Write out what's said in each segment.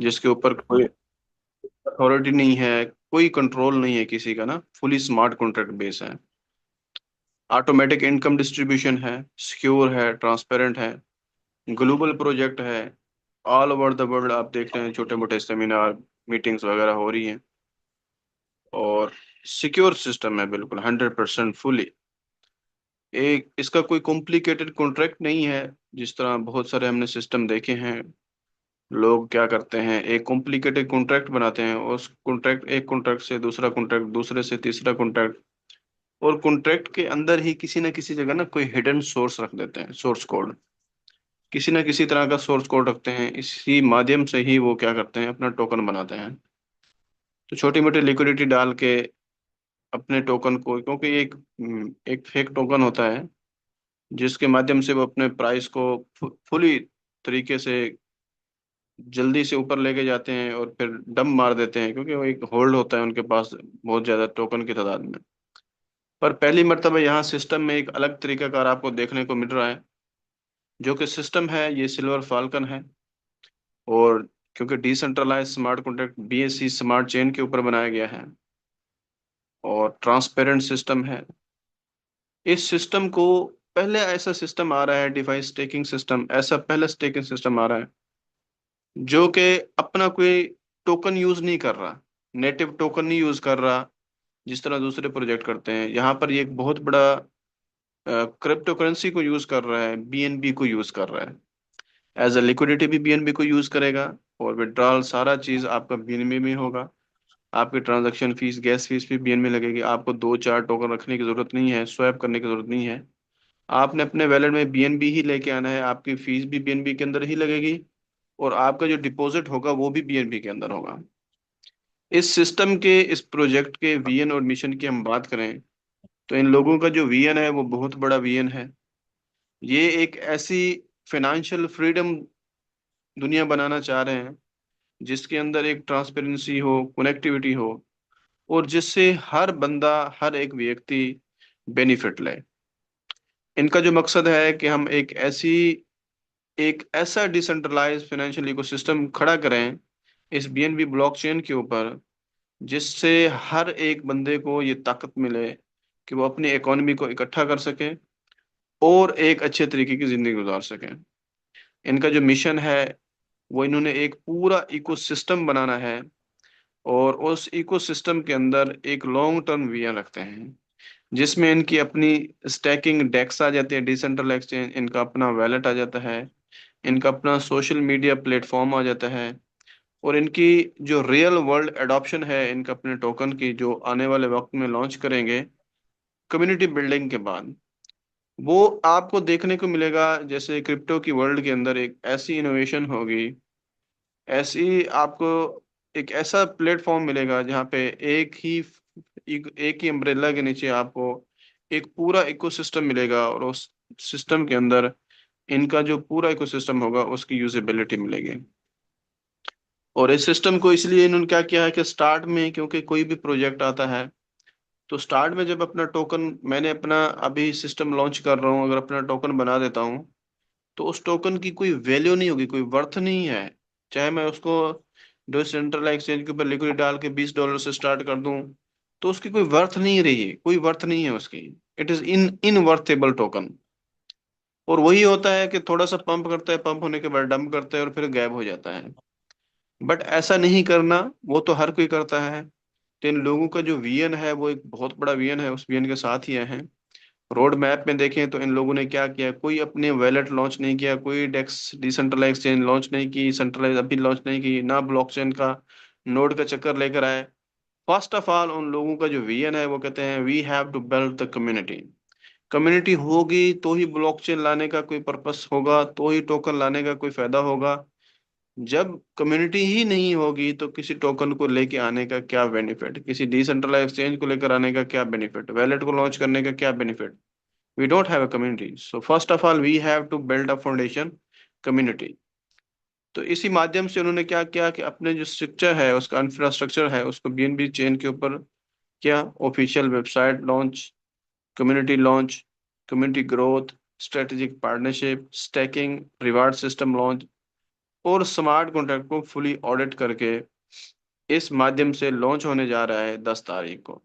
जिसके ऊपर कोई अथॉरिटी नहीं है, कोई कंट्रोल नहीं है किसी का ना, फुली स्मार्ट कॉन्ट्रैक्ट बेस है। ऑटोमेटिक इनकम डिस्ट्रीब्यूशन है, सिक्योर है, ट्रांसपेरेंट है, ग्लोबल प्रोजेक्ट है। ऑल ओवर द वर्ल्ड आप देख रहे हैं छोटे मोटे सेमिनार, मीटिंग्स वगैरह हो रही हैं। और सिक्योर सिस्टम है बिल्कुल 100% फुली। एक इसका कोई कॉम्प्लिकेटेड कॉन्ट्रैक्ट नहीं है। जिस तरह बहुत सारे हमने सिस्टम देखे हैं, लोग क्या करते हैं, एक कॉम्प्लिकेटेड कॉन्ट्रैक्ट बनाते हैं, उस कॉन्ट्रैक्ट एक कॉन्ट्रैक्ट से दूसरा कॉन्ट्रैक्ट, दूसरे से तीसरा कॉन्ट्रैक्ट, और कॉन्ट्रैक्ट के अंदर ही किसी ना किसी जगह ना कोई हिडन सोर्स रख देते हैं, सोर्स कोड। किसी ना किसी तरह का सोर्स कोड रखते हैं, इसी माध्यम से ही वो क्या करते हैं, अपना टोकन बनाते हैं। तो छोटी मोटी लिक्विडिटी डाल के अपने टोकन को, क्योंकि एक फेक टोकन होता है जिसके माध्यम से वो अपने प्राइस को फुली तरीके से जल्दी से ऊपर लेके जाते हैं और फिर डंप मार देते हैं, क्योंकि वो एक होल्ड होता है उनके पास बहुत ज्यादा टोकन की तादाद में। पर पहली मर्तबा यहाँ सिस्टम में एक अलग तरीका कार आपको देखने को मिल रहा है। जो कि सिस्टम है ये सिल्वर फाल्कन है। और क्योंकि decentralize smart contract BSC smart chain के ऊपर बनाया गया है और ट्रांसपेरेंट सिस्टम है। इस सिस्टम को पहले ऐसा सिस्टम आ रहा है, डिवाइस स्टेकिंग सिस्टम, ऐसा पहला स्टेकिंग सिस्टम आ रहा है जो कि अपना कोई टोकन यूज नहीं कर रहा, नेटिव टोकन नहीं यूज कर रहा, जिस तरह दूसरे प्रोजेक्ट करते हैं। यहाँ पर ये एक बहुत बड़ा क्रिप्टो करेंसी को यूज कर रहा है, BNB को यूज कर रहा है। एज अ लिक्विडिटी भी BNB को यूज करेगा, और विड्रॉल सारा चीज आपका BNB में होगा। आपकी ट्रांजैक्शन फीस, गैस फीस भी BNB लगेगी। आपको दो चार टोकन रखने की जरूरत नहीं है, स्वैप करने की जरूरत नहीं है। आपने अपने वैलेट में BNB ही लेके आना है, आपकी फीस भी BNB के अंदर ही लगेगी, और आपका जो डिपॉजिट होगा वो भी BNB के अंदर होगा। इस सिस्टम के, इस प्रोजेक्ट के विजन और मिशन की हम बात करें, तो इन लोगों का जो विजन है वो बहुत बड़ा विजन है। ये एक ऐसी फाइनेंशियल फ्रीडम दुनिया बनाना चाह रहे हैं जिसके अंदर एक ट्रांसपेरेंसी हो, कनेक्टिविटी हो, और जिससे हर बंदा, हर एक व्यक्ति बेनिफिट ले। इनका जो मकसद है कि हम एक ऐसा डिसेंट्रलाइज फाइनेंशियल इकोसिस्टम खड़ा करें इस BNB ब्लॉकचेन के ऊपर, जिससे हर एक बंदे को ये ताकत मिले कि वो अपनी इकोनॉमी को इकट्ठा कर सके और एक अच्छे तरीके की जिंदगी गुजार सके। इनका जो मिशन है, वो इन्होंने एक पूरा इकोसिस्टम बनाना है, और उस इकोसिस्टम के अंदर एक लॉन्ग टर्म विजन रखते हैं, जिसमें इनकी अपनी स्टैकिंग डेक्स आ जाती है, डिसेंट्रल एक्सचेंज, इनका अपना वैलेट आ जाता है, इनका अपना सोशल मीडिया प्लेटफॉर्म आ जाता है, और इनकी जो रियल वर्ल्ड एडॉप्शन है इनका अपने टोकन की, जो आने वाले वक्त में लॉन्च करेंगे कम्युनिटी बिल्डिंग के बाद, वो आपको देखने को मिलेगा जैसे क्रिप्टो की वर्ल्ड के अंदर एक ऐसी इनोवेशन होगी, ऐसी आपको एक ऐसा प्लेटफॉर्म मिलेगा जहाँ पे एक ही अम्ब्रेला के नीचे आपको एक पूरा इकोसिस्टम मिलेगा, और उस सिस्टम के अंदर इनका जो पूरा इकोसिस्टम होगा उसकी यूजेबिलिटी मिलेगी। और इस सिस्टम को इसलिए इन्होंने क्या किया है कि स्टार्ट में, क्योंकि कोई भी प्रोजेक्ट आता है तो स्टार्ट में जब अपना टोकन, मैंने अपना अभी सिस्टम लॉन्च कर रहा हूँ, अगर अपना टोकन बना देता हूँ तो उस टोकन की कोई वैल्यू नहीं होगी, कोई वर्थ नहीं है। चाहे मैं उसको डिसेंट्रल एक्सचेंज के ऊपर लिक्विड डाल के $20 से स्टार्ट कर दूं, तो उसकी कोई वर्थ नहीं रही है, कोई वर्थ नहीं है उसकी। It is inworthable token. और वही होता है कि थोड़ा सा पंप करता है, पंप होने के बाद डंप करता है और फिर गायब हो जाता है। बट ऐसा नहीं करना, वो तो हर कोई करता है। तो इन लोगों का जो विजन है वो एक बहुत बड़ा विजन है, उस विजन के साथ ही आए हैं। रोड मैप में देखें तो इन लोगों ने क्या किया, कोई अपने वैलेट लॉन्च नहीं किया, कोई डेक्स डिसेंट्रलाइज एक्सचेंज लॉन्च नहीं की, सेंट्रलाइज अभी लॉन्च नहीं की, ना ब्लॉकचेन का नोड का चक्कर लेकर आए। फर्स्ट ऑफ ऑल उन लोगों का जो विजन है वो कहते हैं we have to build the community. Community होगी तो ही ब्लॉकचेन लाने का कोई पर्पस होगा, तो ही टोकन लाने का कोई फायदा होगा। जब कम्युनिटी ही नहीं होगी तो किसी टोकन को लेके आने का क्या बेनिफिट, किसी डिसेंट्रलाइज एक्सचेंज को लेकर आने का क्या बेनिफिट, वैलेट को लॉन्च करने का क्या benefit. We don't have a community. So first of all, we have to build a foundation community. तो इसी माध्यम से उन्होंने क्या किया कि अपने जो स्ट्रक्चर है, उसका इंफ्रास्ट्रक्चर है, उसको BNB चेन के ऊपर क्या, official website launch, community launch, community growth, strategic partnership, stacking, reward system launch, और स्मार्ट कॉन्ट्रैक्ट को फुली ऑडिट करके इस माध्यम से लॉन्च होने जा रहा है 10 तारीख को।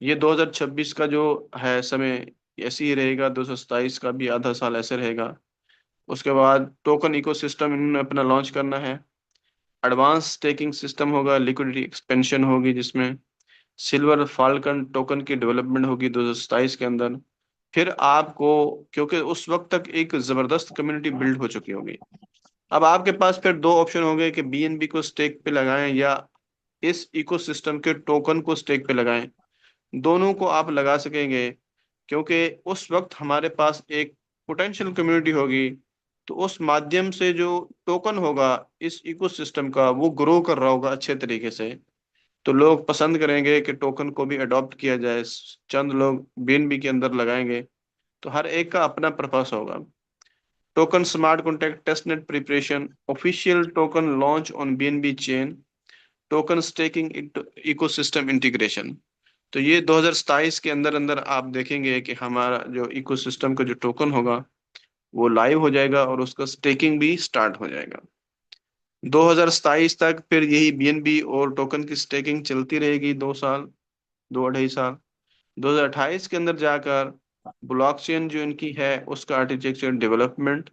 ये 2026 का जो है समय ऐसे ही रहेगा, 2027 का भी आधा साल ऐसे रहेगा। उसके बाद टोकन इकोसिस्टम इन्होंने अपना लॉन्च करना है। एडवांस स्टेकिंग सिस्टम होगा, लिक्विडिटी एक्सपेंशन होगी, जिसमें सिल्वर फाल्कन टोकन की डेवलपमेंट होगी 2027 के अंदर। फिर आपको, क्योंकि उस वक्त तक एक जबरदस्त कम्युनिटी बिल्ड हो चुकी होगी, अब आपके पास फिर दो ऑप्शन हो गए कि बीएनबी को स्टेक पे लगाएं या इस इकोसिस्टम के टोकन को स्टेक पे लगाएं। दोनों को आप लगा सकेंगे, क्योंकि उस वक्त हमारे पास एक पोटेंशियल कम्युनिटी होगी। तो उस माध्यम से जो टोकन होगा इस इकोसिस्टम का, वो ग्रो कर रहा होगा अच्छे तरीके से। तो लोग पसंद करेंगे कि टोकन को भी अडॉप्ट किया जाए, चंद लोग बीएनबी के अंदर लगाएंगे। तो हर एक का अपना पर्पस होगा। Token smart contract testnet preparation, official token launch on BNB chain, token staking ecosystem integration. तो ये 2027 के अंदर अंदर आप देखेंगे कि हमारा जो इकोसिस्टम का जो टोकन होगा वो लाइव हो जाएगा और उसका स्टेकिंग भी स्टार्ट हो जाएगा। 2027 तक फिर यही बीएनबी और टोकन की स्टेकिंग चलती रहेगी, 2 साल, 2 अढ़ाई साल। 2028 के अंदर जाकर ब्लॉकचेन जो इनकी है उसका architecture development,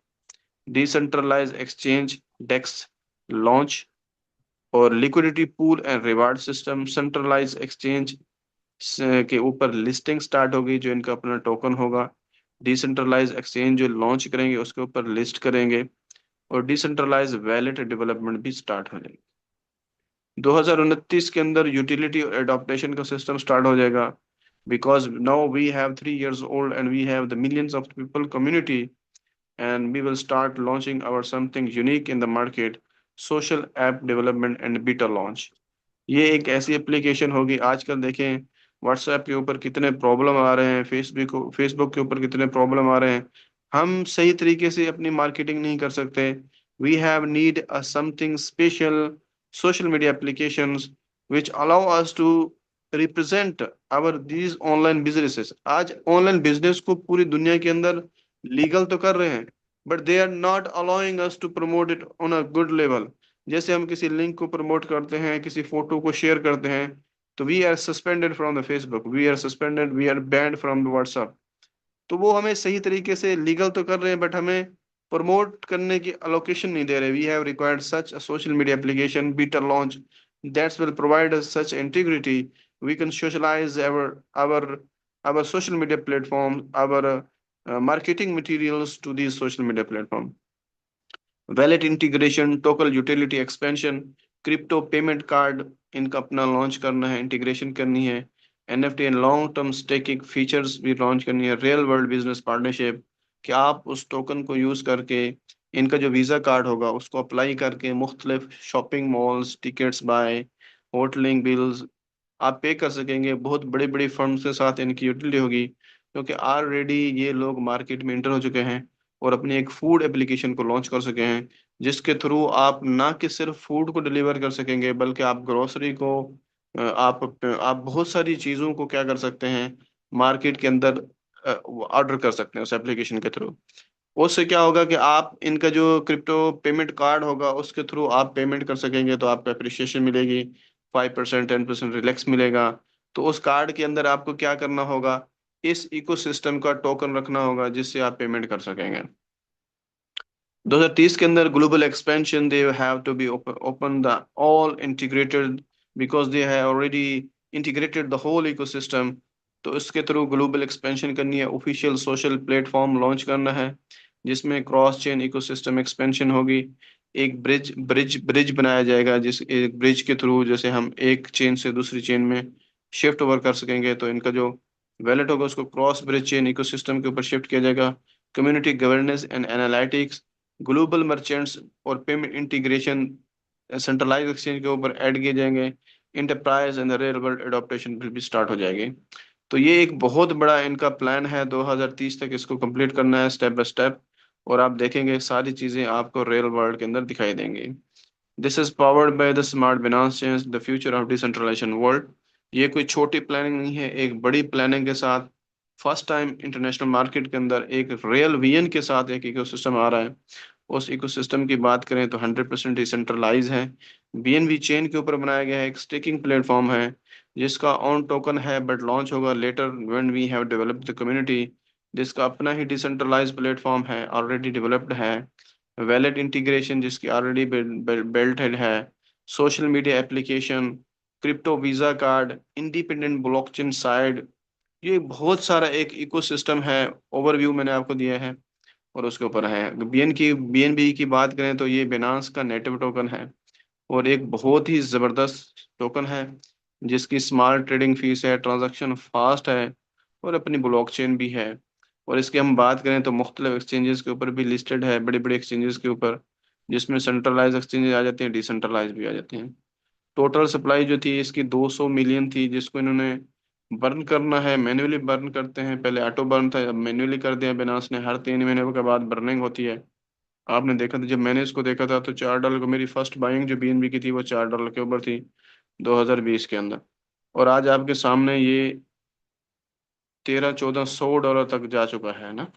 decentralize exchange DEX launch, और liquidity pool and reward system, centralize exchange के ऊपर लिस्टिंग स्टार्ट होगी जो इनका अपना टोकन होगा। डिसेंट्रलाइज एक्सचेंज जो लॉन्च करेंगे उसके ऊपर लिस्ट करेंगे, और डिसेंट्रलाइज वैलेट डेवलपमेंट भी स्टार्ट हो जाएगी। 2029 के अंदर यूटिलिटी और एडॉप्टेशन का सिस्टम स्टार्ट हो जाएगा, because now we have 3 years old and we have the millions of people community, and we will start launching our something unique in the market, social app development and beta launch। ये एक ऐसी application होगी, आजकल देखें WhatsApp के ऊपर कितने problem आ रहे हैं, फेसबुक के ऊपर कितने प्रॉब्लम आ रहे हैं। हम सही तरीके से अपनी मार्केटिंग नहीं कर सकते। We have need a something special social media applications which allow us to represent our these online businesses। आज ऑनलाइन बिजनेस को पूरी दुनिया के अंदर लीगल तो कर रहे हैं, but they are not allowing us to promote it on a good level. जैसे हम किसी लिंक को प्रमोट करते हैं, किसी फोटो को शेयर करते हैं, तो we are suspended from the Facebook, we are suspended, we are banned from the WhatsApp. तो वो हमें सही तरीके से लीगल तो कर रहे हैं, बट हमें प्रमोट करने की अलोकेशन नहीं दे रहे। We have required such a social media application beta launch that's will provide us such integrity। we can socialize our social media platform, our marketing materials to these social media platform। Wallet integration, token utility expansion, crypto payment card इनका अपना launch करना है, integration करनी है। NFT and long term staking features भी launch करनी है। Real world business partnership, कि आप उस टोकन को यूज करके इनका जो वीजा कार्ड होगा उसको अप्लाई करके मुख्तलिफ shopping malls, tickets buy, hoteling bills आप पे कर सकेंगे। बहुत बड़ी बड़ी फर्म्स के साथ इनकी यूटिलिटी होगी, क्योंकि ऑलरेडी ये लोग मार्केट में इंटर हो चुके हैं और अपनी एक फूड एप्लीकेशन को लॉन्च कर सके हैं, जिसके थ्रू आप ना कि सिर्फ फूड को डिलीवर कर सकेंगे, बल्कि आप ग्रोसरी को, आप बहुत सारी चीज़ों को क्या कर सकते हैं, मार्केट के अंदर ऑर्डर कर सकते हैं उस एप्लीकेशन के थ्रू। उससे क्या होगा कि आप इनका जो क्रिप्टो पेमेंट कार्ड होगा उसके थ्रू आप पेमेंट कर सकेंगे, तो आपको अप्रिशिएशन मिलेगी, 5%, 10% रिलैक्स मिलेगा। तो उस कार्ड के अंदर आपको क्या करना होगा, इस इकोसिस्टम का टोकन रखना होगा जिससे आप पेमेंट कर सकेंगे। 2030 के अंदर global expansion, they have to be open the all integrated, because they have already integrated the whole ecosystem. तो इसके थ्रू ग्लोबल एक्सपेंशन करनी है, ऑफिशियल सोशल प्लेटफॉर्म लॉन्च करना है जिसमें क्रॉस चेन इकोसिस्टम एक्सपेंशन होगी। एक ब्रिज ब्रिज ब्रिज बनाया जाएगा, जिस एक ब्रिज के थ्रू जैसे हम एक चेन से दूसरी चेन में शिफ्ट ओवर कर सकेंगे, तो इनका जो वैलेट होगा उसको क्रॉस ब्रिज चेन इकोसिस्टम के ऊपर शिफ्ट किया जाएगा। Community governance and analytics, global merchants और पेमेंट इंटीग्रेशन सेंट्रलाइज एक्सचेंज के ऊपर ऐड किए जाएंगे। Enterprise and real world adaptation फिर भी स्टार्ट हो जाएगी। तो ये एक बहुत बड़ा इनका प्लान है, 2030 तक इसको कंप्लीट करना है स्टेप बाय स्टेप। और आप देखेंगे सारी चीजें आपको रियल वर्ल्ड के अंदर दिखाई देंगी। This is powered by the smart finance change the future of decentralisation world. ये कोई छोटी प्लानिंग नहीं है, एक बड़ी प्लानिंग के साथ फर्स्ट टाइम इंटरनेशनल मार्केट के अंदर एक रियल विजन के साथ एक इकोसिस्टम आ रहा है। उस इकोसिस्टम की बात करें तो 100% डिसेंट्रलाइज है। बीएनबी चेन के ऊपर बनाया गया है, एक स्टेकिंग प्लेटफॉर्म है जिसका ऑन टोकन है, बट लॉन्च होगा later when we have developed the community. जिसका अपना ही डिसेंट्रलाइज प्लेटफॉर्म है, ऑलरेडी डेवलप्ड है। वैलेट इंटीग्रेशन जिसकी ऑलरेडी बिल्ट है। Social media application, crypto visa card, independent blockchain side, ये बहुत सारा एक इकोसिस्टम है। ओवरव्यू मैंने आपको दिया है। और उसके ऊपर है बीएनबी की बात करें तो ये बिनांस का नेटिव टोकन है, और एक बहुत ही जबरदस्त टोकन है जिसकी स्मॉल ट्रेडिंग फीस है, ट्रांजैक्शन फास्ट है, और अपनी ब्लॉकचेन भी है। और इसकी हम बात करें तो मुख्तलिफ एक्सचेंजेस के ऊपर भी लिस्टेड है, बड़े बड़े एक्सचेंजेस के ऊपर, जिसमें सेंट्रलाइज एक्सचेंजेस आ जाते हैं, डिसेंट्रलाइज भी आ जाते हैं। टोटल सप्लाई जो थी इसकी 200 मिलियन थी, जिसको इन्होंने बर्न करना है, मैन्युअली बर्न करते हैं। पहले ऑटो बर्न था, अब मैन्युअली कर दिया बिनास ने, हर 3 महीने के बाद बर्निंग होती है। आपने देखा था, जब मैंने इसको देखा था तो $4 को मेरी फर्स्ट बाइंग जो बीएनबी की थी वो $4 के ऊपर थी 2020 के अंदर। और आज आपके सामने ये 13-14 100 डॉलर तक जा चुका है ना।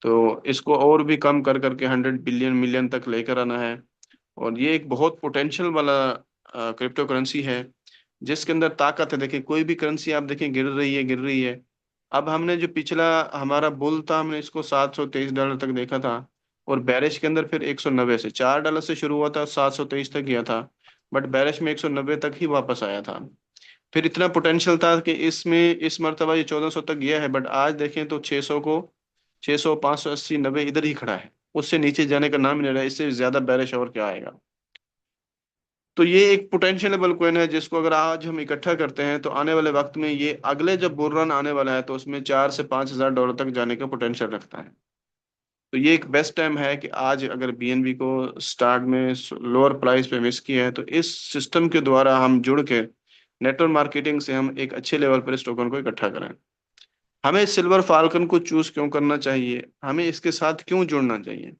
तो इसको और भी कम कर करके 100 बिलियन मिलियन तक लेकर आना है। और ये एक बहुत पोटेंशियल वाला क्रिप्टो करेंसी है जिसके अंदर ताकत है। देखिए कोई भी करेंसी आप देखें गिर रही है, गिर रही है। अब हमने जो पिछला हमारा बुल था, हमने इसको $723 तक देखा था। और बैरिश के अंदर फिर 190 से, $4 से शुरू हुआ था, 723 तक गया था। बट बैरिश में 190 तक ही वापस आया था। फिर इतना पोटेंशियल था कि इसमें इस मरतबा ये 1400 तक गया है, बट आज देखें तो 600 को, 600, 580, 90 इधर ही खड़ा है। उससे नीचे जाने का नाम ही नहीं रहा। इससे ज्यादा बैरिश और क्या आएगा। तो ये एक पोटेंशियलेबल कॉइन है जिसको अगर आज हम इकट्ठा करते हैं तो आने वाले वक्त में ये अगले जब बुल रन आने वाला है तो उसमें 4 से 5 हज़ार डॉलर तक जाने का पोटेंशियल रखता है। तो ये एक बेस्ट टाइम है कि आज अगर बीएनबी को स्टार्ट में लोअर प्राइस पे मिस किया है तो इस सिस्टम के द्वारा हम जुड़ के नेटवर्क मार्केटिंग से हम एक अच्छे लेवल पर इस टोकन को इकट्ठा करें। हमें सिल्वर फाल्कन को चूज क्यों करना चाहिए, हमें इसके साथ क्यों जुड़ना चाहिए।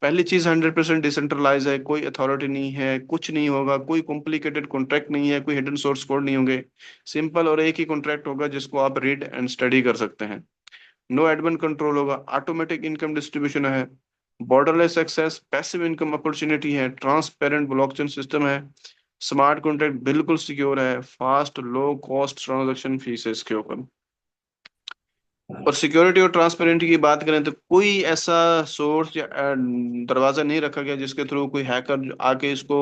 पहली चीज, 100% डिसेंट्रलाइज है, कोई अथॉरिटी नहीं है, कुछ नहीं होगा, कोई कॉम्प्लिकेटेड कॉन्ट्रैक्ट नहीं है, कोई हिडन सोर्स कोड नहीं होंगे। सिंपल और एक ही कॉन्ट्रैक्ट होगा जिसको आप रीड एंड स्टडी कर सकते हैं। नो एडमिन कंट्रोल होगा, ऑटोमेटिक इनकम डिस्ट्रीब्यूशन है, borderless access, passive income opportunity है, ट्रांसपेरेंट ब्लॉकचेन सिस्टम है, स्मार्ट कॉन्ट्रैक्ट बिल्कुल सिक्योर है, fast low cost transaction fees है इसके ऊपर। और सिक्योरिटी और ट्रांसपेरेंटी की बात करें तो कोई ऐसा सोर्स या दरवाजा नहीं रखा गया जिसके थ्रू कोई हैकर आके इसको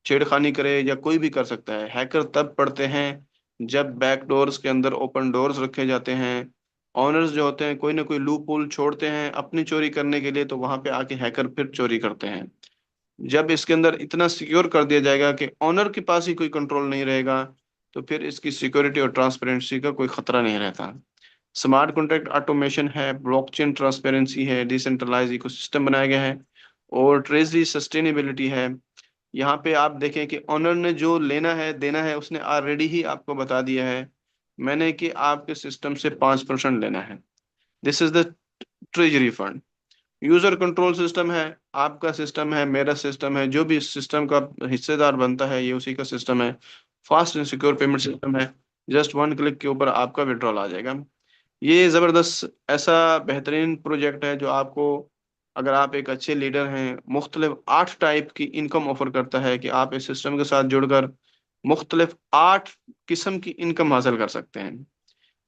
छेड़खानी करे, या कोई भी कर सकता है। हैकर तब पड़ते हैं जब बैक डोर्स के अंदर ओपन डोर्स रखे जाते हैं। ऑनर्स जो होते हैं कोई ना कोई लूप होल छोड़ते हैं अपनी चोरी करने के लिए, तो वहां पे आके हैकर फिर चोरी करते हैं। जब इसके अंदर इतना सिक्योर कर दिया जाएगा कि ऑनर के पास ही कोई कंट्रोल नहीं रहेगा, तो फिर इसकी सिक्योरिटी और ट्रांसपेरेंसी का कोई खतरा नहीं रहता। स्मार्ट कॉन्ट्रैक्ट ऑटोमेशन है, ब्लॉकचेन ट्रांसपेरेंसी है, डिसेंट्रलाइज इकोसिस्टम बनाया गया है, और ट्रेजरी सस्टेनेबिलिटी है। यहाँ पे आप देखें कि ऑनर ने जो लेना है देना है उसने ऑलरेडी ही आपको बता दिया है। मैंने कि आपके सिस्टम से 5% लेना है। This is the treasury fund. User control system है, आपका सिस्टम है, मेरा सिस्टम है, जो भी इस सिस्टम का हिस्सेदार बनता है ये उसी का सिस्टम है। Fast and secure payment system है, जस्ट 1 क्लिक के ऊपर आपका विड्रॉल आ जाएगा। ये जबरदस्त ऐसा बेहतरीन प्रोजेक्ट है जो आपको, अगर आप एक अच्छे लीडर हैं, मुख्तलिफ 8 टाइप की इनकम ऑफर करता है कि आप इस सिस्टम के साथ जुड़कर मुख्तलिफ 8 किस्म की इनकम हासिल कर सकते हैं।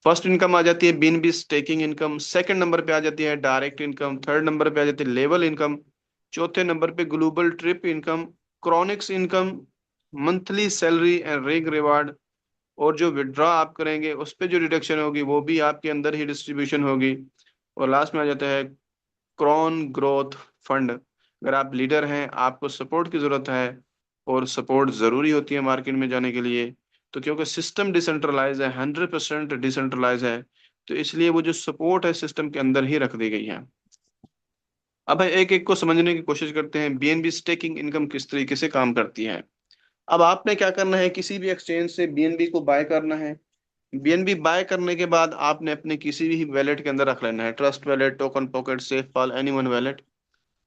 फर्स्ट इनकम आ जाती है बीनबी स्टेकिंग इनकम, सेकंड नंबर पे आ जाती है डायरेक्ट इनकम, थर्ड नंबर पे आ जाती है लेवल इनकम, चौथे नंबर पे global trip income, chronics income, monthly salary and reg reward, और जो विड्रॉ आप करेंगे उस पे जो डिडक्शन होगी वो भी आपके अंदर ही डिस्ट्रीब्यूशन होगी। और लास्ट में आ जाता है क्रॉन ग्रोथ फंड। अगर आप लीडर हैं, आपको सपोर्ट की जरूरत है, और सपोर्ट जरूरी होती है मार्केट में जाने के लिए, तो क्योंकि सिस्टम डिसेंट्रलाइज है, 100% डिसेंट्रलाइज है, तो इसलिए वो जो सपोर्ट है सिस्टम के अंदर ही रख दी गई है। अब एक एक को समझने की कोशिश करते हैं बीएनबी स्टेकिंग इनकम किस तरीके से काम करती है। अब आपने क्या करना है, किसी भी एक्सचेंज से बीएनबी को बाय करना है। बीएनबी बाय करने के बाद आपने अपने किसी भी वैलेट के अंदर रख लेना है, Trust Wallet, TokenPocket, SafePal, any one wallet.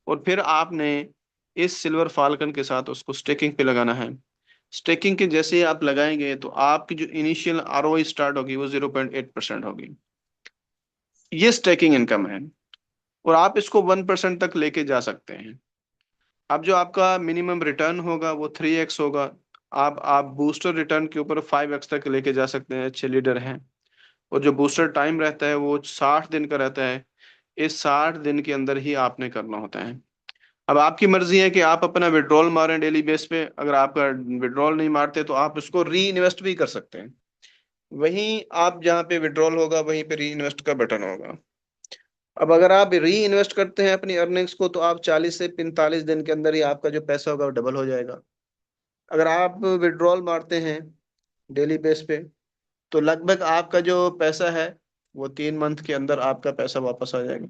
और फिर आपने इस सिल्वर फाल्कन के साथ उसको स्टेकिंग पे लगाना है। स्टेकिंग के जैसे ही आप लगाएंगे तो आपकी जो इनिशियल आरओआई स्टार्ट होगी वो 0.8% होगी। ये स्टेकिंग इनकम है। और आप इसको 1% तक लेके जा सकते हैं। अब जो आपका मिनिमम रिटर्न होगा वो 3x होगा। आप बूस्टर रिटर्न के ऊपर 5x तक लेके जा सकते हैं, अच्छे लीडर हैं। और जो बूस्टर टाइम रहता है वो 60 दिन का रहता है। इस 60 दिन के अंदर ही आपने करना होता है। अब आपकी मर्जी है कि आप अपना विड्रॉल मारें डेली बेस पे। अगर आपका विड्रॉल नहीं मारते तो आप उसको री इन्वेस्ट भी कर सकते हैं। वहीं आप जहाँ पे विड्रॉल होगा वहीं पे री इन्वेस्ट का बटन होगा। अब अगर आप री इन्वेस्ट करते हैं अपनी अर्निंग्स को, तो आप 40 से 45 दिन के अंदर ही आपका जो पैसा होगा वो डबल हो जाएगा। अगर आप विड्रॉल मारते हैं डेली बेस पे, तो लगभग आपका जो पैसा है वो 3 मंथ के अंदर आपका पैसा वापस आ जाएगा।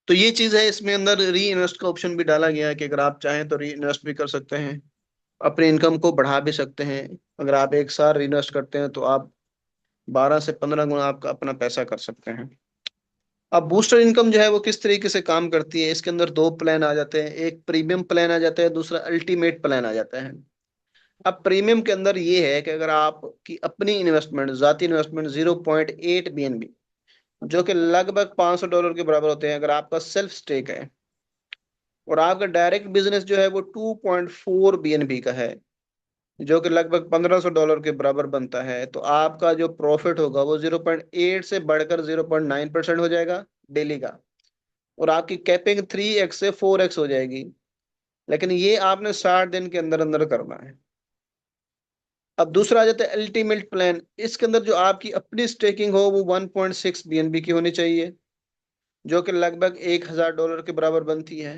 तो ये चीज है, इसमें अंदर री इन्वेस्ट का ऑप्शन भी डाला गया है कि अगर आप चाहें तो री इन्वेस्ट भी कर सकते हैं, अपनी इनकम को बढ़ा भी सकते हैं। अगर आप एक साल री इन्वेस्ट करते हैं तो आप 12 से 15 गुना आपका अपना पैसा कर सकते हैं। अब बूस्टर इनकम जो है वो किस तरीके से काम करती है, इसके अंदर दो प्लान आ जाते हैं। एक प्रीमियम प्लान आ जाता है, दूसरा अल्टीमेट प्लान आ जाता है। अब प्रीमियम के अंदर ये है कि अगर आपकी अपनी इन्वेस्टमेंट, जाती इन्वेस्टमेंट 0.8 BNB, जो कि लगभग $500 के बराबर होते हैं, अगर आपका सेल्फ स्टेक है, और आपका डायरेक्ट बिजनेस जो है वो 2.4 BNB का है, जो कि लगभग $1500 के बराबर बनता है, तो आपका जो प्रॉफिट होगा वो 0.8 से बढ़कर 0.9% हो जाएगा डेली का। और आपकी कैपिंग 3x से 4x हो जाएगी। लेकिन ये आपने 60 दिन के अंदर अंदर करना है। अब दूसरा आ जाता है अल्टीमेट प्लान। इसके अंदर जो आपकी अपनी स्टेकिंग हो वो 1.6 BNB की होनी चाहिए, जो कि लगभग $1000 के बराबर बनती है।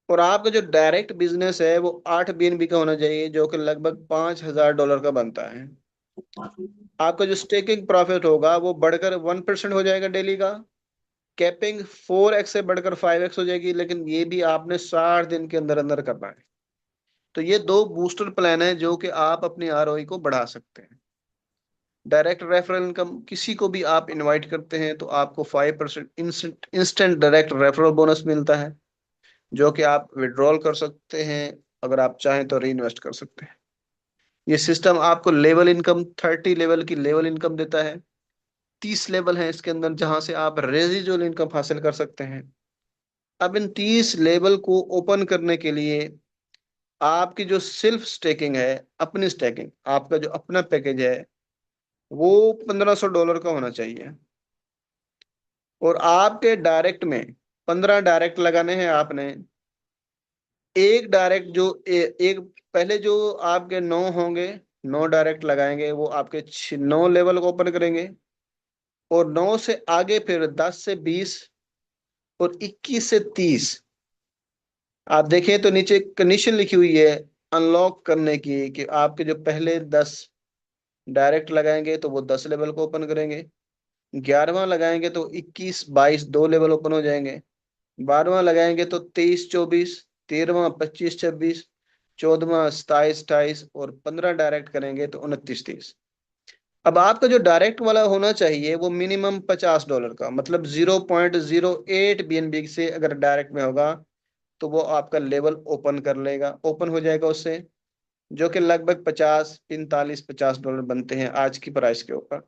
और आपका जो डायरेक्ट बिजनेस है वो 8 BNB का होना चाहिए, जो कि लगभग $5000 का बनता है। आपका जो स्टेकिंग प्रॉफिट होगा वो बढ़कर 1% हो जाएगा डेली का। कैपिंग 4x से बढ़कर 5x हो जाएगी, लेकिन ये भी आपने 60 दिन के अंदर अंदर करना है। तो ये दो बूस्टर प्लान है जो कि आप अपनी आरओई को बढ़ा सकते हैं। डायरेक्ट रेफरल इनकम, किसी को भी आप इनवाइट करते हैं तो आपको 5% इंस्टेंट डायरेक्ट रेफरल बोनस मिलता है, जो कि आप विड्रॉल कर सकते हैं, अगर आप चाहें तो री इन्वेस्ट कर सकते हैं। ये सिस्टम आपको लेवल इनकम, 30 लेवल की लेवल इनकम देता है। 30 लेवल है इसके अंदर जहां से आप रेजिजुअल इनकम हासिल कर सकते हैं। अब इन 30 लेवल को ओपन करने के लिए आपकी जो सेल्फ स्टेकिंग है, अपनी स्टेकिंग, आपका जो अपना पैकेज है वो $1500 का होना चाहिए। और आपके डायरेक्ट में 15 डायरेक्ट लगाने हैं आपने। एक डायरेक्ट जो एक पहले जो आपके 9 होंगे, 9 डायरेक्ट लगाएंगे, वो आपके 9 लेवल को ओपन करेंगे। और 9 से आगे फिर 10 से 20 और 21 से 30। आप देखें तो नीचे कंडीशन लिखी हुई है अनलॉक करने की, कि आपके जो पहले 10 डायरेक्ट लगाएंगे तो वो 10 लेवल को ओपन करेंगे। 11वां लगाएंगे तो 21 22 2 लेवल ओपन हो जाएंगे। 12वां लगाएंगे तो 23 24। 13वां 25 26। 14वां 27 28। और 15 डायरेक्ट करेंगे तो 29 30। अब आपका जो डायरेक्ट वाला होना चाहिए वो मिनिमम $50 का, मतलब 0.08 BNB से अगर डायरेक्ट में होगा तो वो आपका लेवल ओपन कर लेगा, ओपन हो जाएगा उससे, जो कि लगभग 50 45 $50 बनते हैं आज की प्राइस के ऊपर।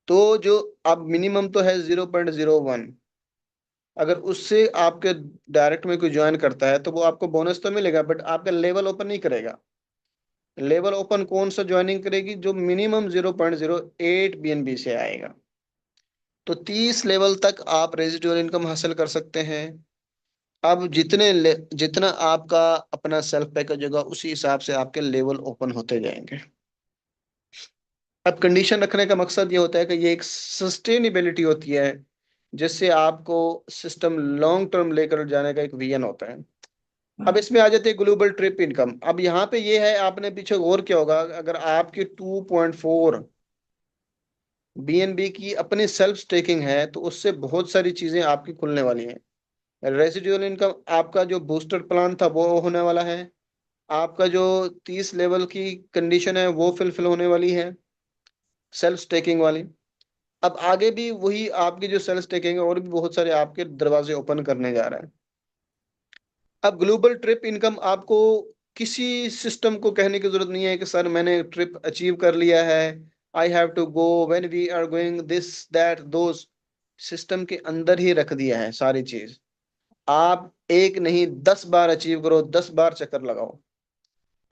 तो जो अब मिनिमम तो है 0.01। अगर उससे आपके डायरेक्ट में कोई ज्वाइन करता है तो वो आपको बोनस तो मिलेगा, बट आपका लेवल ओपन नहीं करेगा। लेवल ओपन कौन सा ज्वाइनिंग करेगी, जो मिनिमम 0.08 BNB से आएगा। तो 30 लेवल तक आप रेजिडुअल इनकम हासिल कर सकते हैं। अब जितना आपका अपना सेल्फ पैकेज होगा उसी हिसाब से आपके लेवल ओपन होते जाएंगे। अब कंडीशन रखने का मकसद ये होता है कि ये एक सस्टेनेबिलिटी होती है, जिससे आपको सिस्टम लॉन्ग टर्म लेकर जाने का एक विजन होता है। अब इसमें आ जाते हैं ग्लोबल ट्रिप इनकम। अब यहाँ पे ये है, आपने पीछे गौर किया होगा, अगर आपकी 2.4 BNB की अपनी सेल्फ स्टेकिंग है तो उससे बहुत सारी चीजें आपकी खुलने वाली हैं। रेसिडुअल इनकम, आपका जो बूस्टर प्लान था वो होने वाला है। आपका जो 30 लेवल की कंडीशन है वो फिलफिल होने वाली है, सेल्फ स्टेकिंग वाली। अब आगे भी वही आपकी जो सेल्फ स्टेकिंग है, और भी बहुत सारे आपके दरवाजे ओपन करने जा रहे हैं। अब ग्लोबल ट्रिप इनकम, आपको किसी सिस्टम को कहने की जरूरत नहीं है कि सर मैंने ट्रिप अचीव कर लिया है, I have to go when we are going this that those. System के अंदर ही रख दिया है सारी चीज। आप एक नहीं 10 बार अचीव करो, 10 बार चक्कर लगाओ।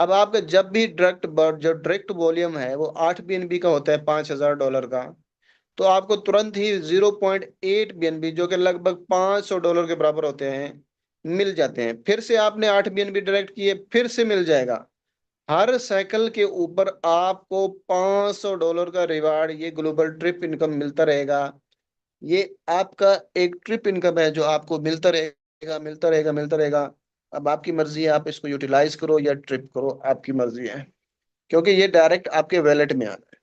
अब आपका जब भी जो डायरेक्ट वॉल्यूम है वो 8 BNB का होता है, $5,000 का, तो आपको तुरंत ही 0.8 BNB, जो कि लगभग $500 के बराबर होते हैं, मिल जाते हैं। फिर से आपने 8 BNB डायरेक्ट किए, फिर से मिल जाएगा। हर साइकिल के ऊपर आपको $500 का रिवार्ड, ये ग्लोबल ट्रिप इनकम मिलता रहेगा। ये आपका एक ट्रिप इनकम है जो आपको मिलता रहेगा, मिलता रहेगा, मिलता रहेगा। अब आपकी मर्जी है, आप इसको यूटिलाइज करो या ट्रिप करो, आपकी मर्जी है, क्योंकि ये डायरेक्ट आपके वैलेट में आता है।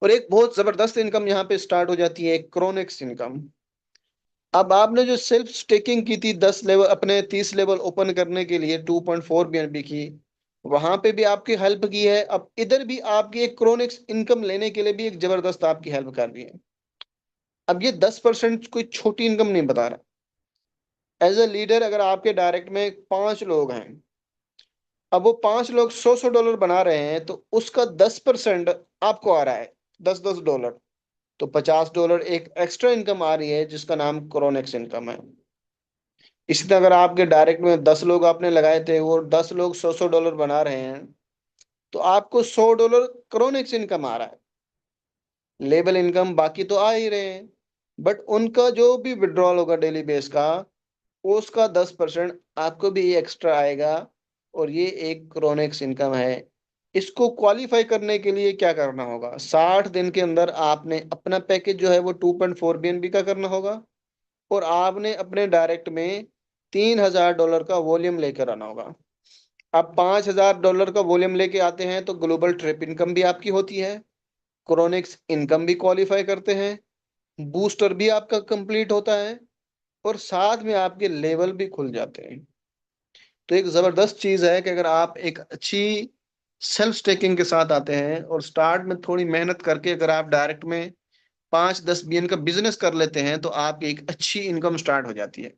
और एक बहुत जबरदस्त इनकम यहाँ पे स्टार्ट हो जाती है, क्रोनेक्स इनकम। अब आपने जो सेल्फ स्टेकिंग की थी 10 लेवल, अपने 30 लेवल ओपन करने के लिए 2.4 BNB की, वहां पे भी आपकी हेल्प की है। अब इधर भी आपकी एक क्रोनेक्स इनकम लेने के लिए भी एक जबरदस्त आपकी हेल्प कर रही है। अब ये 10% कोई छोटी इनकम नहीं बता रहा। एज ए लीडर, अगर आपके डायरेक्ट में 5 लोग हैं, अब वो 5 लोग $100 बना रहे हैं, तो उसका 10% आपको आ रहा है, $10 तो $50 एक एक्स्ट्रा इनकम आ रही है, जिसका नाम क्रोनेक्स इनकम है। इसी तरह अगर आपके डायरेक्ट में 10 लोग आपने लगाए थे, वो 10 लोग $100 बना रहे हैं, तो आपको $100 क्रोनेक्स इनकम आ रहा है। लेबल इनकम बाकी तो आ ही रहे हैं, बट उनका जो भी विड्रॉल होगा डेली बेस का, उसका 10% आपको भी एक्स्ट्रा आएगा। और ये एक क्रोनेक्स इनकम है। इसको क्वालिफाई करने के लिए क्या करना होगा? 60 दिन के अंदर आपने अपना पैकेज जो है वो 2.4 BNB का करना होगा, और आपने अपने डायरेक्ट में $3,000 का वॉल्यूम लेकर आना होगा। आप $5,000 का वॉल्यूम लेके आते हैं तो ग्लोबल ट्रिप इनकम भी आपकी होती है, क्रोनिक्स इनकम भी क्वालिफाई करते हैं, बूस्टर भी आपका कंप्लीट होता है, और साथ में आपके लेवल भी खुल जाते हैं। तो एक जबरदस्त चीज है कि अगर आप एक अच्छी सेल्फ स्टेकिंग के साथ आते हैं और स्टार्ट में थोड़ी मेहनत करके अगर आप डायरेक्ट में 5-10 BN का बिजनेस कर लेते हैं, तो आपकी एक अच्छी इनकम स्टार्ट हो जाती है।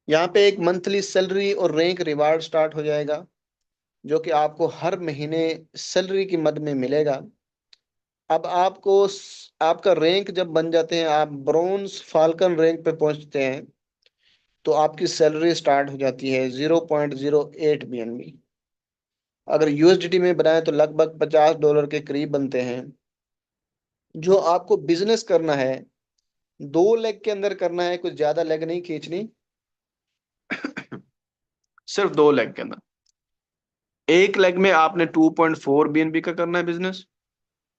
यहाँ पे एक मंथली सैलरी और रैंक रिवार्ड स्टार्ट हो जाएगा, जो कि आपको हर महीने सैलरी की मद में मिलेगा। अब आपका रैंक जब बन जाते हैं, आप ब्रोंज फाल्कन रैंक पे पहुंचते हैं, तो आपकी सैलरी स्टार्ट हो जाती है 0.08 BNB। अगर USDT में बनाए तो लगभग $50 के करीब बनते हैं। जो आपको बिजनेस करना है, 2 लेग के अंदर करना है, कुछ ज्यादा लेग नहीं खींचनी। सिर्फ 2 लेग के अंदर। एक लेग में आपने 2.4 BNB का करना है बिजनेस,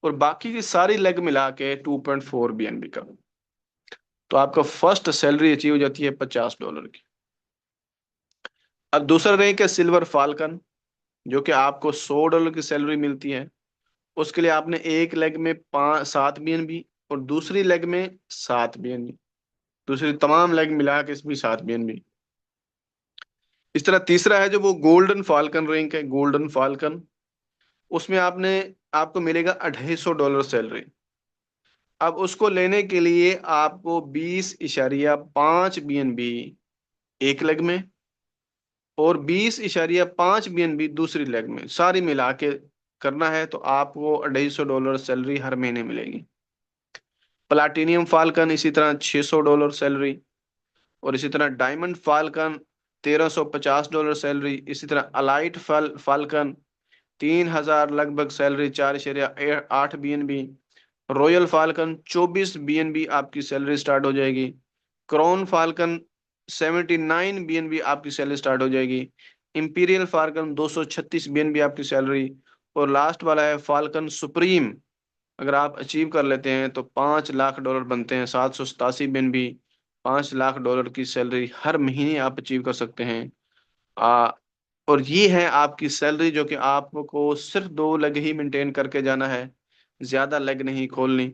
और बाकी की सारी लेग मिला के 2.4 BNB का। तो आपका फर्स्ट सैलरी अचीव हो जाती है $50 की। अब दूसरा रैंक है सिल्वर फाल्कन, जो कि आपको $100 की सैलरी मिलती है। उसके लिए आपने एक लेग में 7 BNB, और दूसरी लेग में 7 BNB, दूसरी तमाम लेग मिला के इसमें 7 BNB। इस तरह तीसरा है जो वो गोल्डन फाल्कन रैंक है, गोल्डन फाल्कन। उसमें आपको मिलेगा $250 सैलरी। अब उसको लेने के लिए आपको 20.5 BNB एक लेग में, और 20.5 BNB दूसरी लेग में, सारी मिला के करना है, तो आपको $250 सैलरी हर महीने मिलेगी। प्लाटिनियम फाल्कन इसी तरह $600 सैलरी, और इसी तरह डायमंड फाल्कन $1,350 सैलरी। इसी तरह अलाइट फाल्कन 3,000 लगभग salary, 4.8 BNB। Royal falcon 24 BNB आपकी सैलरी स्टार्ट हो जाएगी। क्राउन फाल्कन 79 BNB आपकी सैलरी स्टार्ट हो जाएगी। इंपीरियल फाल्कन 236 BNB आपकी सैलरी। और लास्ट वाला है फाल्कन सुप्रीम। अगर आप अचीव कर लेते हैं तो $5 लाख बनते हैं, 787 BNB। $5 लाख की सैलरी हर महीने आप अचीव कर सकते हैं। आ, और ये है आपकी सैलरी, जो कि आपको सिर्फ 2 लेग ही मेंटेन करके जाना है, ज्यादा लेग नहीं खोलनी।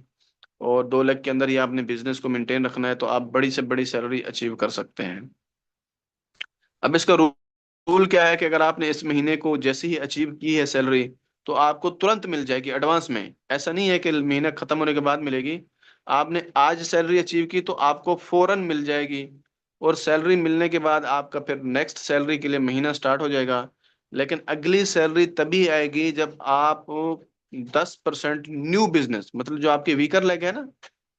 और 2 लेग के अंदर ही आपने बिजनेस को मेंटेन रखना है, तो आप बड़ी से बड़ी सैलरी अचीव कर सकते हैं। अब इसका रूल क्या है कि अगर आपने इस महीने को जैसे ही अचीव की है सैलरी, तो आपको तुरंत मिल जाएगी एडवांस में। ऐसा नहीं है कि महीना खत्म होने के बाद मिलेगी। आपने आज सैलरी अचीव की तो आपको फौरन मिल जाएगी, और सैलरी मिलने के बाद आपका फिर नेक्स्ट सैलरी के लिए महीना स्टार्ट हो जाएगा। लेकिन अगली सैलरी तभी आएगी जब आप 10% न्यू बिजनेस, मतलब जो आपके वीकर लेग है ना,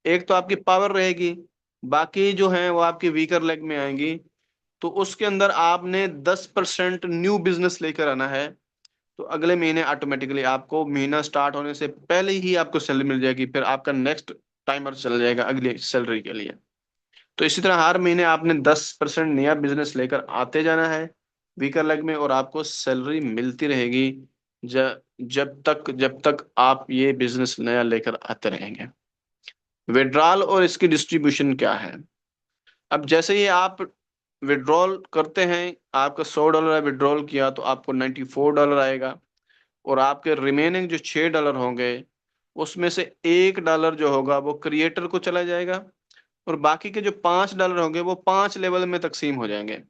एक तो आपकी पावर रहेगी, बाकी जो है वो आपकी वीकर लेग में आएंगी। तो उसके अंदर आपने 10% न्यू बिजनेस लेकर आना है। तो अगले महीने ऑटोमेटिकली आपको महीना स्टार्ट होने से पहले ही आपको सैलरी मिल जाएगी, फिर आपका नेक्स्ट टाइमर चल जाएगा अगली सैलरी के लिए। तो इसी तरह हर महीने आपने 10% नया बिजनेस लेकर आते जाना है वीकर लेग में, और आपको सैलरी मिलती रहेगी जब तक आप ये बिजनेस नया लेकर आते रहेंगे। विड्रॉल और इसकी डिस्ट्रीब्यूशन क्या है? अब जैसे ही आप विड्रॉल करते हैं, आपका $100 विड्रॉल किया तो आपको $94 आएगा, और आपके रिमेनिंग जो $6 होंगे उसमें से $1 जो होगा वो क्रिएटर को चला जाएगा, और बाकी के जो $5 होंगे वो 5 लेवल में तकसीम हो जाएंगे।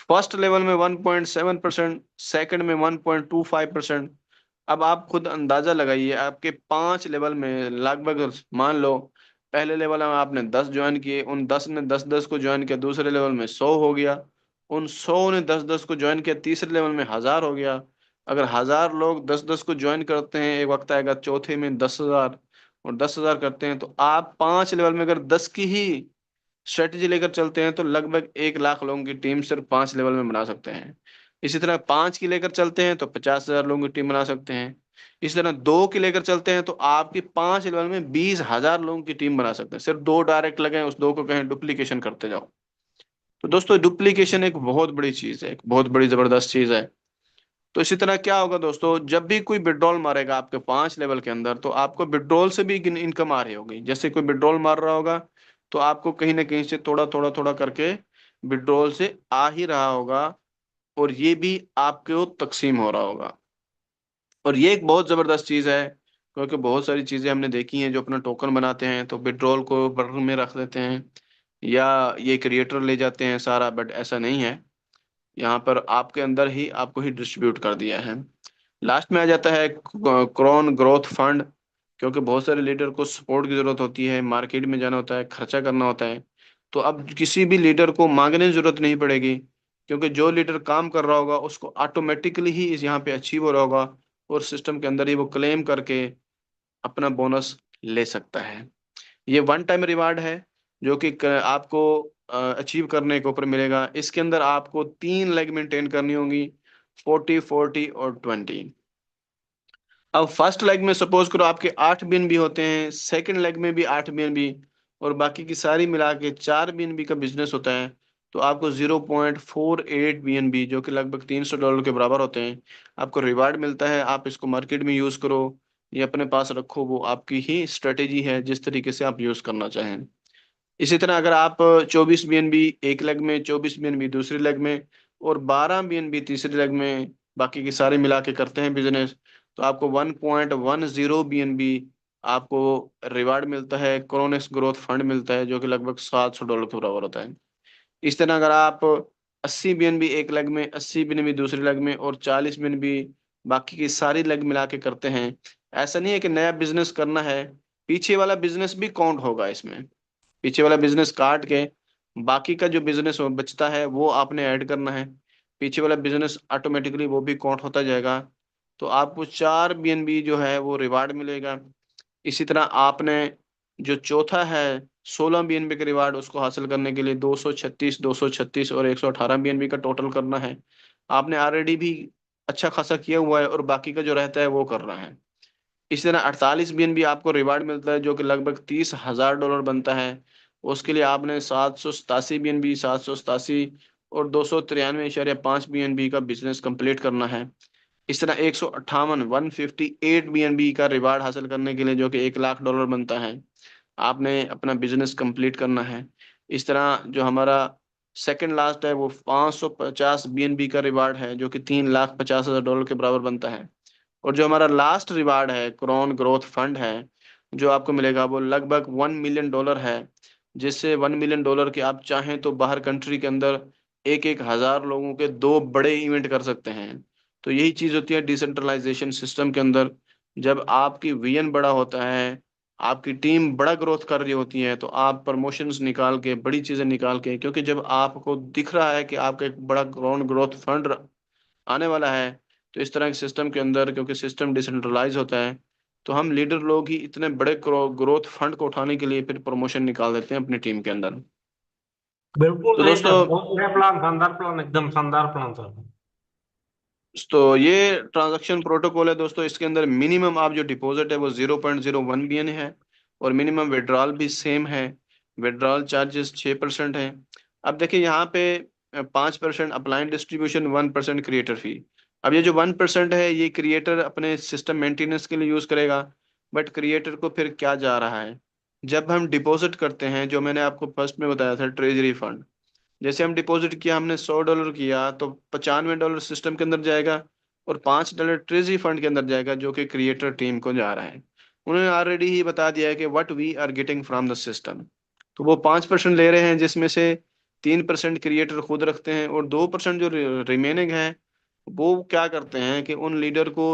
फर्स्ट लेवल में 1.7%, सेकंड में 1.25%। अब आप खुद अंदाजा लगाइए, आपके 5 लेवल में लगभग, मान लो पहले लेवल में आपने 10 ज्वाइन किए, उन 10 ने 10-10 को ज्वाइन किया, दूसरे लेवल में 100 हो गया, उन 100 ने 10-10 को ज्वाइन किया, तीसरे लेवल में 1000 हो गया। अगर 1000 लोग 10-10 को ज्वाइन करते हैं, एक वक्त आएगा चौथे में 10,000, और 10,000 करते हैं, तो आप 5 लेवल में अगर 10 की ही स्ट्रेटेजी लेकर चलते हैं तो लगभग 1 लाख लोगों की टीम सिर्फ 5 लेवल में बना सकते हैं। इसी तरह 5 की लेकर चलते हैं तो 50,000 लोगों की टीम बना सकते हैं। इसी तरह 2 की लेकर चलते हैं तो आपकी 5 लेवल में 20,000 लोगों की टीम बना सकते हैं। सिर्फ 2 डायरेक्ट लगे, उस 2 को कहें डुप्लीकेशन करते जाओ। तो दोस्तों डुप्लीकेशन एक बहुत बड़ी चीज है, एक बहुत बड़ी जबरदस्त चीज है। तो इसी तरह क्या होगा दोस्तों, जब भी कोई विड्रॉल मारेगा आपके 5 लेवल के अंदर, तो आपको विड्रॉल से भी इनकम आ रही होगी। जैसे कोई विड्रॉल मार रहा होगा तो आपको कहीं ना कहीं से थोड़ा थोड़ा थोड़ा करके विड्रॉल से आ ही रहा होगा, और ये भी आपको तकसीम हो रहा होगा। और ये एक बहुत जबरदस्त चीज है, क्योंकि बहुत सारी चीजें हमने देखी हैं जो अपना टोकन बनाते हैं तो विड्रॉल को बटन में रख देते हैं, या ये क्रिएटर ले जाते हैं सारा, बट ऐसा नहीं है। यहाँ पर आपके अंदर ही आपको ही डिस्ट्रीब्यूट कर दिया है। लास्ट में आ जाता है क्रोन ग्रोथ फंड, क्योंकि बहुत सारे लीडर को सपोर्ट की जरूरत होती है, मार्केट में जाना होता है, खर्चा करना होता है। तो अब किसी भी लीडर को मांगने की जरूरत नहीं पड़ेगी, क्योंकि जो लीडर काम कर रहा होगा उसको ऑटोमेटिकली ही इस यहाँ पे अचीव हो रहा होगा, और सिस्टम के अंदर ही वो क्लेम करके अपना बोनस ले सकता है। ये वन टाइम रिवार्ड है, जो कि आपको अचीव करने के ऊपर मिलेगा। इसके अंदर आपको 3 लेग मेंटेन करनी होगी, 40, 40 और 20। अब फर्स्ट लेग में सपोज करो आपके 8 BNB होते हैं, सेकंड लेग में भी 8 BNB, और बाकी की सारी मिला के 4 BNB का बिजनेस होता है। तो आपको 0.48 BNB, जो कि लगभग $300 के बराबर होते हैं, आपको रिवार्ड मिलता है। आप इसको मार्केट में यूज करो या अपने पास रखो, वो आपकी ही स्ट्रेटेजी है जिस तरीके से आप यूज करना चाहें। इसी तरह अगर आप 24 BNB एक लेग में, 24 BNB दूसरी लेग में, और 12 BNB तीसरी लेग में, बाकी की सारे मिला के करते हैं बिजनेस, तो आपको 1.10 BNB आपको रिवार्ड मिलता है, क्रोनेक्स ग्रोथ फंड मिलता है, जो कि लगभग $700 के बराबर होता है। इस तरह अगर आप 80 BNB एक लेग में, 80 BNB दूसरी लेग में, और 40 BNB बाकी की सारी लेग मिला के करते हैं, ऐसा नहीं है कि नया बिजनेस करना है, पीछे वाला बिजनेस भी काउंट होगा इसमें। पीछे वाला बिजनेस काट के बाकी का जो बिजनेस बचता है वो आपने ऐड करना है, पीछे वाला बिजनेस ऑटोमेटिकली वो भी काउंट होता जाएगा। तो आपको 4 BNB जो है वो रिवार्ड मिलेगा। इसी तरह आपने जो चौथा है 16 BNB का रिवार्ड, उसको हासिल करने के लिए 236, 236 और 118 BNB का टोटल करना है। आपने ऑलरेडी भी अच्छा खासा किया हुआ है, और बाकी का जो रहता है वो कर रहा है। इसी तरह 48 BNB आपको रिवार्ड मिलता है, जो कि लगभग $30,000 बनता है। उसके लिए आपने 787 BNB, 787 और 293.5 BNB का बिजनेस कंप्लीट करना है। इस तरह 158, 158 BNB का रिवार्ड हासिल करने के लिए, जो कि $1 लाख बनता है, आपने अपना बिजनेस कंप्लीट करना है। इस तरह जो हमारा सेकंड लास्ट है वो 550 BNB का रिवार्ड है, जो कि $3,50,000 के बराबर बनता है। और जो हमारा लास्ट रिवार्ड है क्रोन ग्रोथ फंड है, जो आपको मिलेगा वो लगभग $1 मिलियन है, जिससे $1 मिलियन के आप चाहें तो बाहर कंट्री के अंदर एक एक हजार लोगों के 2 बड़े इवेंट कर सकते हैं। तो यही चीज होती है डिसेंट्रलाइजेशन सिस्टम के अंदर। जब आपकी विजन बड़ा होता है, आपकी टीम बड़ा ग्रोथ कर रही होती है, तो आप प्रमोशंस निकाल के, बड़ी चीजें निकाल के, क्योंकि जब आपको दिख रहा है कि आपका एक बड़ा क्रोन ग्रोथ फंड आने वाला है, तो इस तरह के सिस्टम के अंदर, क्योंकि सिस्टम डिसेंट्रलाइज होता है, तो हम लीडर लोग ही इतने बड़े ग्रोथ फंड को उठाने के लिए फिर प्रमोशन निकाल देते हैं अपनी टीम के अंदर। बिल्कुल तो नहीं दोस्तों, सर, बहुत बढ़िया प्लान, शानदार प्लान, एकदम शानदार प्लान सर। तो ये ट्रांजैक्शन प्रोटोकॉल है दोस्तों। इसके अंदर मिनिमम आप जो डिपॉजिट है वो 0.01 बिलियन है, और मिनिमम विड्रॉल भी सेम है। विड्रॉल चार्जेस 6% है। अब देखिए यहाँ पे 5% अपलाइन डिस्ट्रीब्यूशन, 1% क्रिएटर फी। अब ये जो 1% है ये क्रिएटर अपने सिस्टम मेंटेनेंस के लिए यूज करेगा। बट क्रिएटर को फिर क्या जा रहा है, जब हम डिपॉजिट करते हैं, जो मैंने आपको फर्स्ट में बताया था ट्रेजरी फंड, जैसे हम डिपॉजिट किया, हमने $100 किया, तो $95 सिस्टम के अंदर जाएगा, और $5 ट्रेजरी फंड के अंदर जाएगा, जो कि क्रिएटर टीम को जा रहा है। उन्होंने ऑलरेडी ही बता दिया है कि what we are getting from the system. तो वो 5% ले रहे हैं, जिसमें से 3% क्रिएटर खुद रखते हैं, और 2% जो रिमेनिंग है वो क्या करते हैं कि उन लीडर को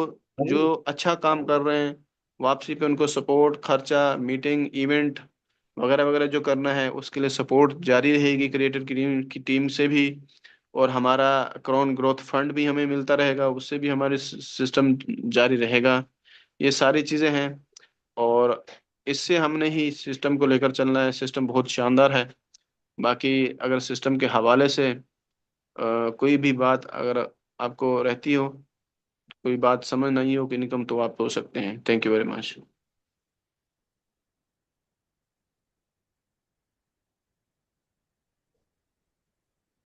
जो अच्छा काम कर रहे हैं, वापसी पे उनको सपोर्ट, खर्चा, मीटिंग, इवेंट वगैरह वगैरह जो करना है उसके लिए सपोर्ट जारी रहेगी क्रिएटर की टीम से भी। और हमारा क्राउन ग्रोथ फंड भी हमें मिलता रहेगा, उससे भी हमारे सिस्टम जारी रहेगा। ये सारी चीजें हैं, और इससे हमने ही सिस्टम को लेकर चलना है। सिस्टम बहुत शानदार है। बाकी अगर सिस्टम के हवाले से कोई भी बात अगर आपको रहती हो, कोई बात समझ नहीं हो कि निकम, तो आप पूछ सकते हैं। Thank you very much.